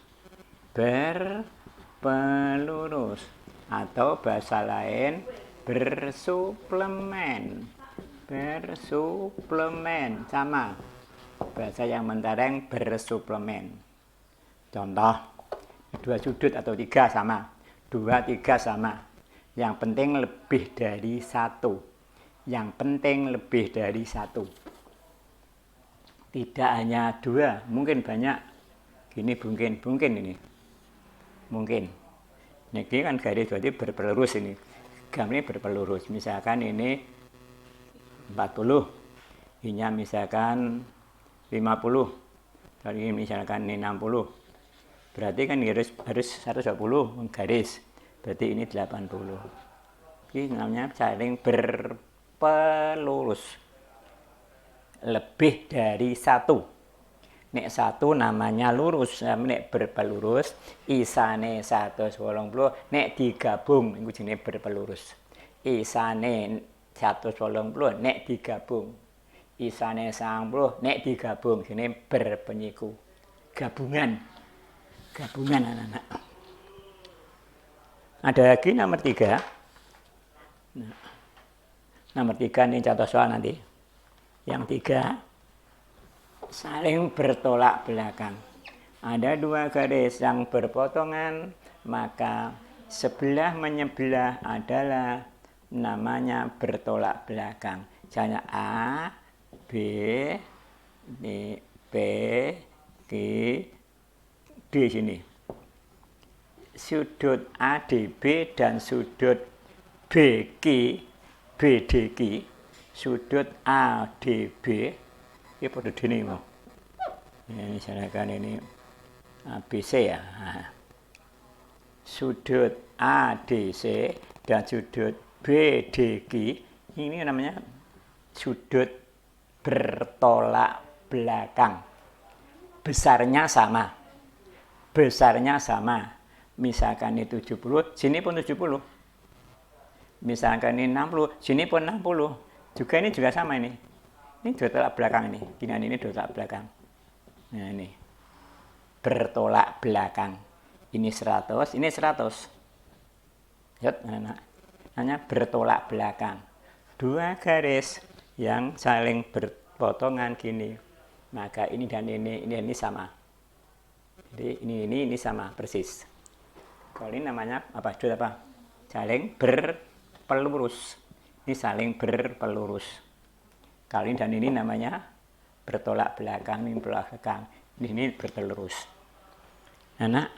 Berpelurus. Atau bahasa lain bersuplemen. Bersuplemen. Sama. Bahasa yang mentereng bersuplemen. Contoh. Dua sudut atau tiga sama. 2, 3 sama. Yang penting lebih dari satu. Yang penting lebih dari satu. Tidak hanya dua, mungkin banyak. Gini mungkin ini. Mungkin. Ini kan garis berarti berpelurus ini. Gambar ini berpelurus. Misalkan ini 40. Ini misalkan 50. Ini misalkan ini 60. Berarti kan harus 120 garis. Berarti ini 80. Ini namanya saling berpelurus. Lebih dari satu. Nek satu namanya lurus, nek berpelurus isane 180, nek digabung iku jenenge berpelurus. Isane 180 nek digabung. Isane 90 nek digabung jenenge berpenyiku. Gabungan anak-anak. Ada lagi nomor 3. Nah, nomor 3 ini contoh soal nanti. Yang 3, saling bertolak belakang. Ada dua garis yang berpotongan, maka sebelah menyebelah adalah namanya bertolak belakang. Misalnya A, B, B, G, di sini. Sudut ADB dan sudut BQ BDQ, sudut ADB, ini pada dini loh. Ini misalkan ini ABC ya. Nah. Sudut ADC dan sudut BDQ ini namanya sudut bertolak belakang. Besarnya sama. Besarnya sama. Misalkan ini 70, sini pun 70. Misalkan ini 60, sini pun 60. Juga ini juga sama ini. Ini dua tolak belakang ini. Dengan ini dua tolak belakang. Nah ini. Bertolak belakang. Ini 100, ini 100. Lihat anak-anak. Hanya bertolak belakang. Dua garis yang saling berpotongan gini. Maka ini dan ini sama. Jadi ini sama persis. Kalau ini namanya apa? Sudut apa? Saling berpelurus. Ini saling berpelurus. Kalau ini dan ini namanya bertolak belakang, ini belakang. Ini bertelurus. Anak.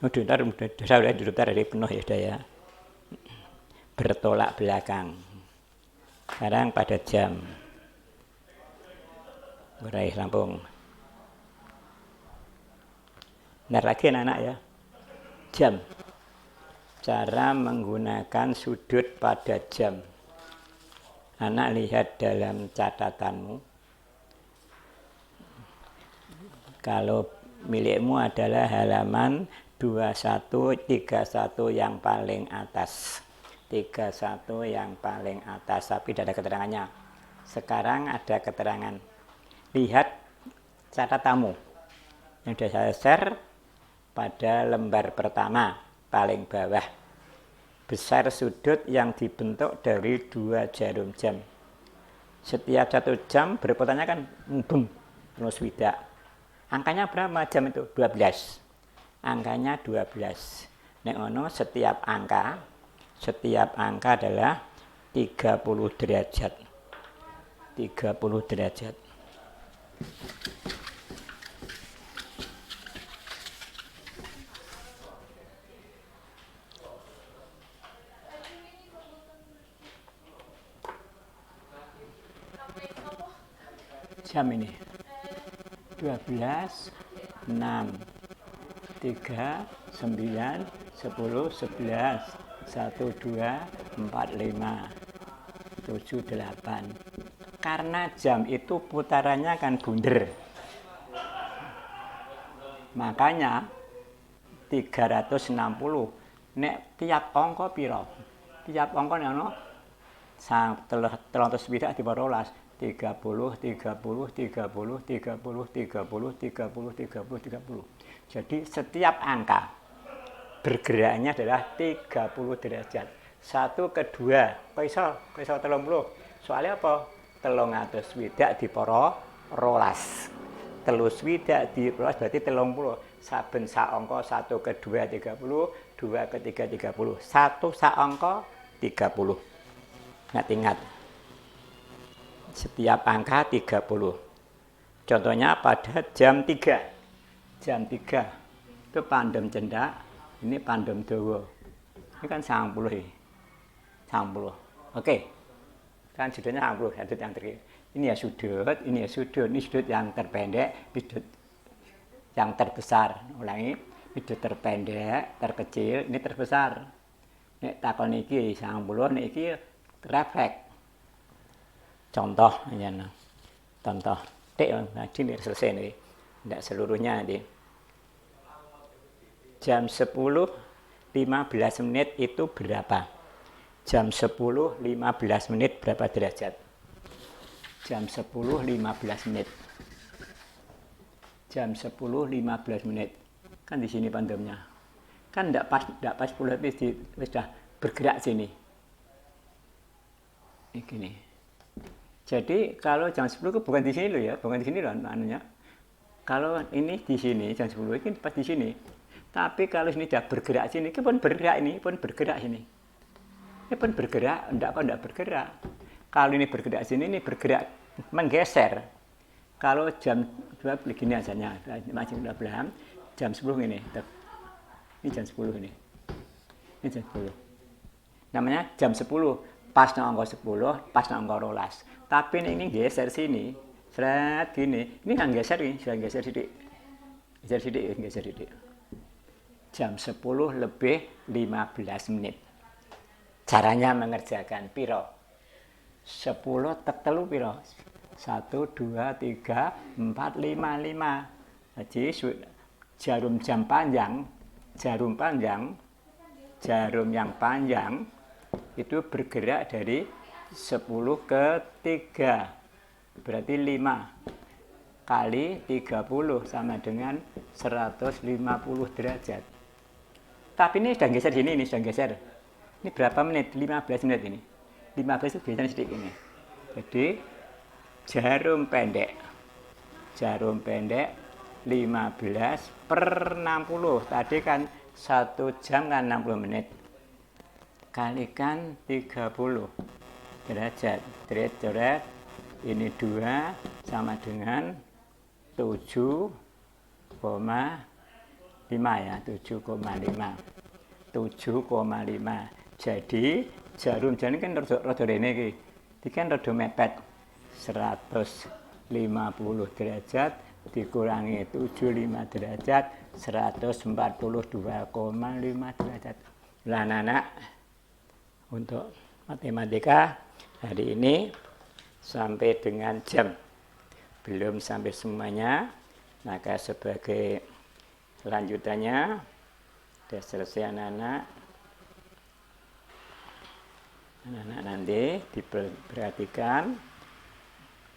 Udah dari penuh ya sudah ya. Bertolak belakang. Sekarang pada jam. Meraih Lampung. Bentar lagi anak-anak ya. Jam. Cara menggunakan sudut pada jam. Anak lihat dalam catatanmu. Kalau milikmu adalah halaman 2131 yang paling atas. 31 yang paling atas, tapi tidak ada keterangannya. Sekarang ada keterangan. Lihat catatanmu. Yang sudah saya share pada lembar pertama, paling bawah. Besar sudut yang dibentuk dari 2 jarum jam. Setiap 1 jam berputarnya kan bum, terus widak. Angkanya berapa jam itu? 12. Angkanya 12. Nek ono setiap angka adalah 30 derajat. 30 derajat. Jam ini 12, 6, 3, 9, 10, 11, 1, 2, 4, 5, 7, 8. Karena jam itu putarannya kan bunder. Makanya 360. Nek tiap angka piro? Tiap angka nek ono 300 diparolas. 30, 30, 30, 30, 30, 30, 30, 30. Jadi setiap angka bergeraknya adalah 30 derajat. 1 ke 2, kok iso 30. Soalnya apa? 300 swidak dipara rolas. 3 swidak dirolas berarti 30. Saben sak angka 1 ke 2 30, 2 ke 3 30. 1 sak angka 30. Ingat-ingat. Setiap angka 30. Contohnya pada jam 3. Jam 3 itu pandem cendak, ini pandem dawa. Ini kan 90 ini. 90. Oke. Kan sudutnya 90, sudut yang terakhir. Ini ya sudut, ini ya sudut. Ini sudut yang terpendek, sudut yang terbesar. Ulangi, sudut terpendek, terkecil, ini terbesar. Ini takon iki 90, ini iki refleks. Contoh, ya, contoh, ini selesai nih, tidak seluruhnya nanti. Jam 10, 15 menit itu berapa? Jam 10, 15 menit berapa derajat? Jam 10, 15 menit. Jam 10, 15 menit. Kan di sini pandemnya. Kan tidak pas 10 menit sudah bergerak sini. Ini gini. Jadi kalau jam 10 itu bukan di sini loh ya, bukan di sini loh anunya. Kalau ini di sini jam 10 ini pas di sini. Tapi kalau ini sudah bergerak sini, ini pun bergerak ini, pun bergerak sini. Ini pun bergerak, enggak bergerak. Kalau ini bergerak sini, ini bergerak menggeser. Kalau jam 2 begini asalnya, masih 12, jam 10 ini. Ini jam 10 ini. Ini jam 10. Namanya jam 10, pas nang angka 10, pas nang angka 12. Tapi ini geser sini, seret gini. Ini kan geser ini, sudah geser sidik. Geser sidik, geser sidik. Jam 10 lebih 15 menit. Caranya mengerjakan piro? 10 tek telu piro? 1, 2, 3, 4, 5, 5. Jadi jarum jam panjang, jarum yang panjang itu bergerak dari 10 ke 3. Berarti 5 kali 30 sama dengan 150 derajat. Tapi ini sudah geser sini, ini sudah geser. Ini berapa menit? 15 menit ini. 15 itu geser sedikit ini. Jadi jarum pendek 15 per 60. Tadi kan 1 jam kan 60 menit. Kalikan 30 derajat. Derajat ini 2 sama dengan 7,5 ya, 7,5. 7,5. Jadi jarum jane kan rada rene iki. Iki kan rada mepet. 150 derajat dikurangi 75 derajat 142,5 derajat. Lah anak-anak, untuk matematika hari ini sampai dengan jam. Belum sampai semuanya, maka sebagai lanjutannya sudah selesai anak-anak. Anak-anak nanti diperhatikan.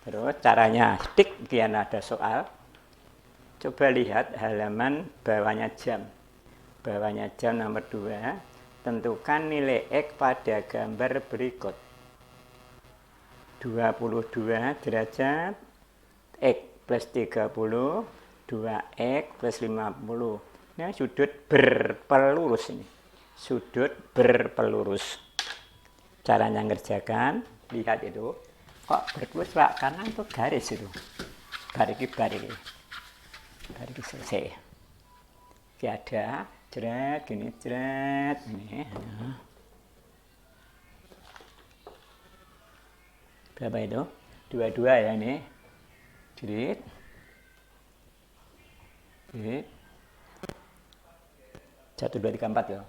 Terus caranya, tik kian ada soal. Coba lihat halaman bawahnya jam. Bawahnya jam nomor 2. Tentukan nilai X pada gambar berikut. 22 derajat X plus 30, 2X plus 50. Ini sudut berpelurus ini. Sudut berpelurus. Caranya ngerjakan, lihat itu. Kok berpelurus Pak? Karena itu garis itu. Garis selesai. Ini ada jret, gini jret, ini. Berapa itu? 22 ya ini. Jret. Jret. 1, 2, 3, 4 ya.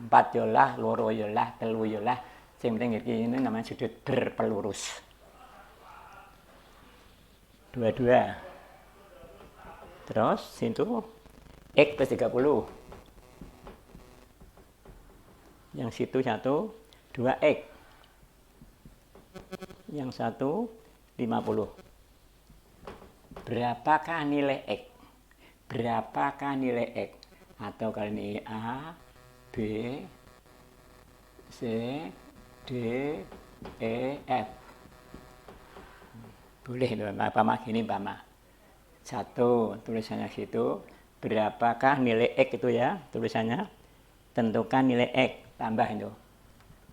4 yolah, loro yolah, telu yolah. Yang penting ini namanya sudut berpelurus. 22. Terus situ X plus 30. Yang situ 1, 2X. Yang satu 50. Berapakah nilai X? Berapakah nilai X? Atau kali ini A, B, C, D, E, F. Boleh loh, Pama gini Pama. 1, tulisannya situ. Berapakah nilai X itu ya? Tulisannya. Tentukan nilai X. Tambah itu.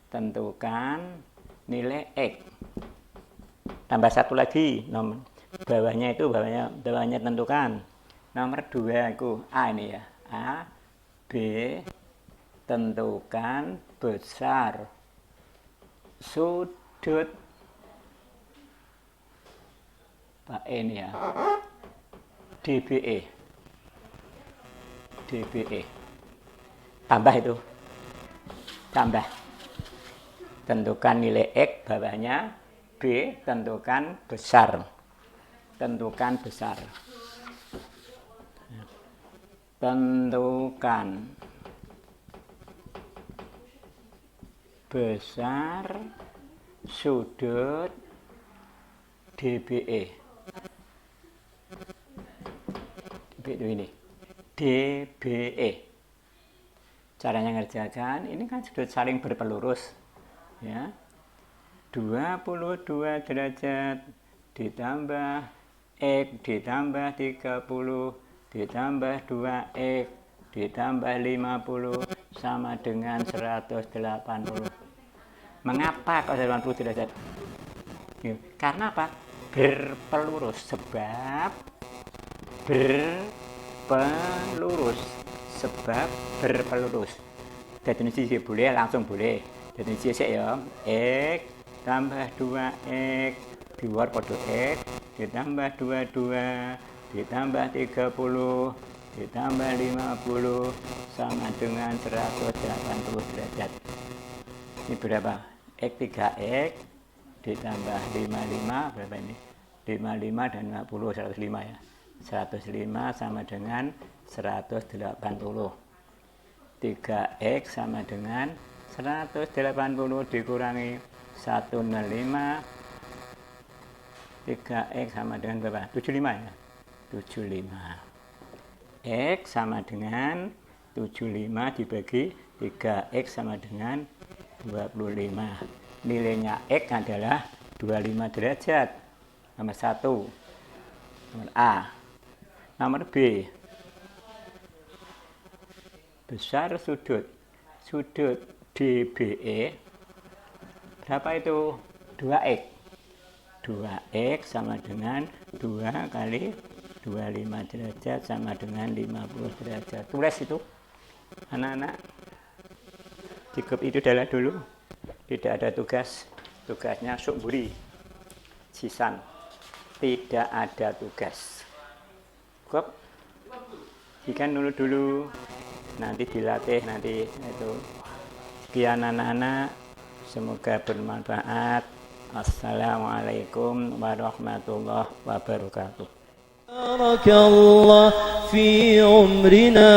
Tentukan nilai X. Tambah 1 lagi. Nomor bawahnya itu, bawahnya tentukan. Nomor 2 itu A ini ya. A, B, tentukan besar sudut Pak ini ya, DBE. Tambah itu, tambah. Tentukan nilai X, bawahnya B, tentukan besar. Tentukan besar. Tentukan besar sudut DBE. Ini DBE. Caranya ngerjakan, ini kan sudut saling berpelurus ya. 22 derajat ditambah X ditambah 30 ditambah 2X ditambah 50 sama dengan 180. Mengapa kok 180 derajat? Karena apa? Berpelurus. Sebab berpelurus. sebab berpelurus. Jadi sisi boleh, langsung boleh. Jadi sisi ya, X tambah 2X, di luar pada X, ditambah 22, ditambah 30, ditambah 50, sama dengan 180 derajat. Ini berapa? X 3X, ditambah 55, berapa ini? 55 dan 50, 105 ya. 105 sama dengan 180. 3X sama dengan 180 dikurangi 105. 3X sama dengan berapa? 75 ya? 75. X sama dengan 75 dibagi 3X sama dengan 25. Nilainya X adalah 25 derajat. Nomor 1. Nomor A. Nomor B. Besar sudut. Sudut DBE berapa itu? 2X. 2X sama dengan 2 kali 25 derajat sama dengan 50 derajat. Tulis itu, anak-anak. Cukup itu adalah dulu. Tidak ada tugas. Tugasnya Suburi. Sisan. Tidak ada tugas. Cukup. Ikan dulu. Nanti dilatih nanti itu. Sekian anak-anak. Semoga bermanfaat. Assalamualaikum warahmatullahi wabarakatuh. بارك الله في عمرنا